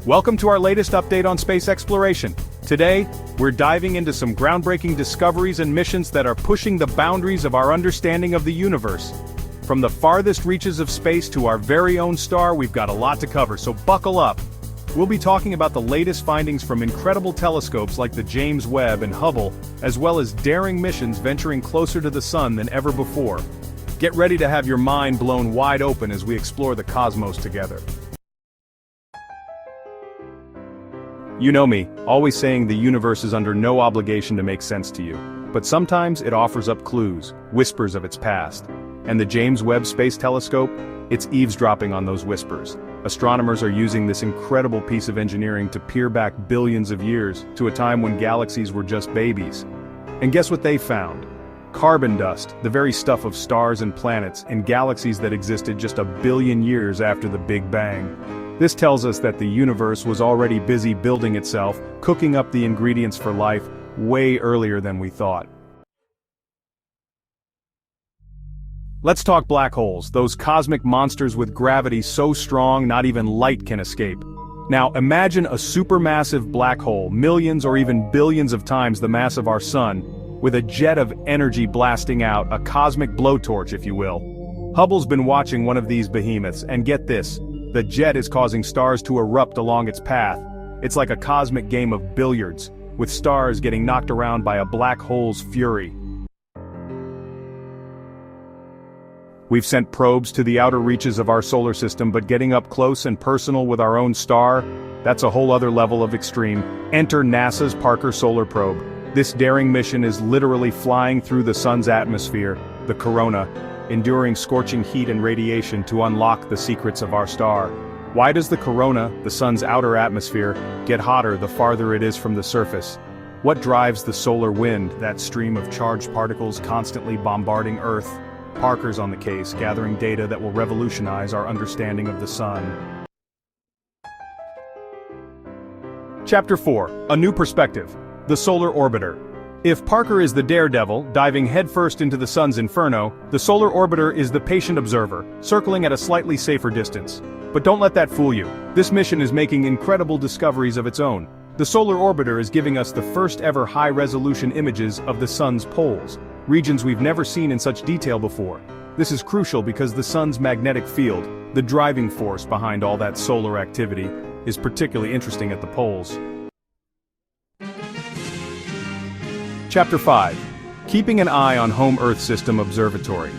Welcome to our latest update on space exploration. Today, we're diving into some groundbreaking discoveries and missions that are pushing the boundaries of our understanding of the universe. From the farthest reaches of space to our very own star, we've got a lot to cover, so buckle up. We'll be talking about the latest findings from incredible telescopes like the James Webb and Hubble, as well as daring missions venturing closer to the sun than ever before. Get ready to have your mind blown wide open as we explore the cosmos together. You know me, always saying the universe is under no obligation to make sense to you. But sometimes it offers up clues, whispers of its past. And the James Webb Space Telescope? It's eavesdropping on those whispers. Astronomers are using this incredible piece of engineering to peer back billions of years to a time when galaxies were just babies. And guess what they found? Carbon dust, the very stuff of stars and planets in galaxies that existed just a billion years after the Big Bang. This tells us that the universe was already busy building itself, cooking up the ingredients for life, way earlier than we thought. Let's talk black holes, those cosmic monsters with gravity so strong not even light can escape. Now imagine a supermassive black hole, millions or even billions of times the mass of our sun, with a jet of energy blasting out, a cosmic blowtorch if you will. Hubble's been watching one of these behemoths, and get this, the jet is causing stars to erupt along its path. It's like a cosmic game of billiards, with stars getting knocked around by a black hole's fury. We've sent probes to the outer reaches of our solar system, but getting up close and personal with our own star, that's a whole other level of extreme. Enter NASA's Parker Solar Probe. This daring mission is literally flying through the sun's atmosphere, the corona, enduring scorching heat and radiation to unlock the secrets of our star. Why does the corona, the sun's outer atmosphere, get hotter the farther it is from the surface? What drives the solar wind, that stream of charged particles constantly bombarding Earth? Parker's on the case, gathering data that will revolutionize our understanding of the sun. Chapter 4, A New Perspective. The Solar Orbiter. If Parker is the daredevil, diving headfirst into the sun's inferno, the solar orbiter is the patient observer, circling at a slightly safer distance. But don't let that fool you. This mission is making incredible discoveries of its own. The solar orbiter is giving us the first ever high-resolution images of the sun's poles, regions we've never seen in such detail before. This is crucial because the sun's magnetic field, the driving force behind all that solar activity, is particularly interesting at the poles. Chapter 5. Keeping an eye on Home Earth System Observatory.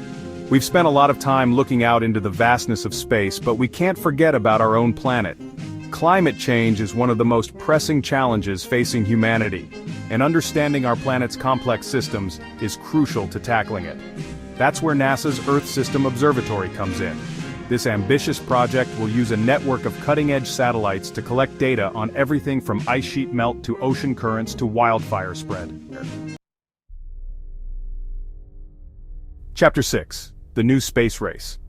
We've spent a lot of time looking out into the vastness of space, but we can't forget about our own planet. Climate change is one of the most pressing challenges facing humanity, and understanding our planet's complex systems is crucial to tackling it. That's where NASA's Earth System Observatory comes in. This ambitious project will use a network of cutting-edge satellites to collect data on everything from ice sheet melt to ocean currents to wildfire spread. Chapter 6. The New Space Race.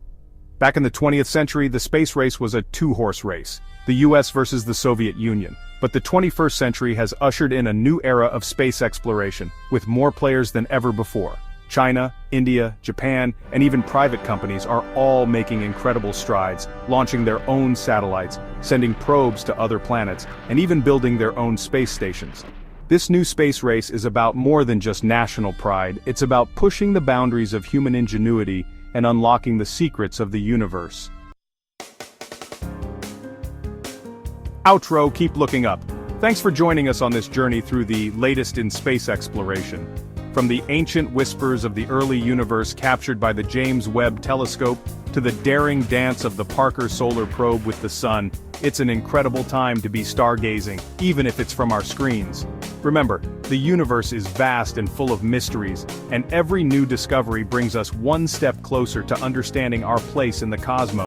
Back in the 20th century, the space race was a two-horse race, the US versus the Soviet Union. But the 21st century has ushered in a new era of space exploration, with more players than ever before. China, India, Japan, and even private companies are all making incredible strides, launching their own satellites, sending probes to other planets, and even building their own space stations. This new space race is about more than just national pride, it's about pushing the boundaries of human ingenuity and unlocking the secrets of the universe. Outro, keep looking up. Thanks for joining us on this journey through the latest in space exploration. From the ancient whispers of the early universe captured by the James Webb Telescope, to the daring dance of the Parker Solar Probe with the sun, it's an incredible time to be stargazing, even if it's from our screens. Remember, the universe is vast and full of mysteries, and every new discovery brings us one step closer to understanding our place in the cosmos.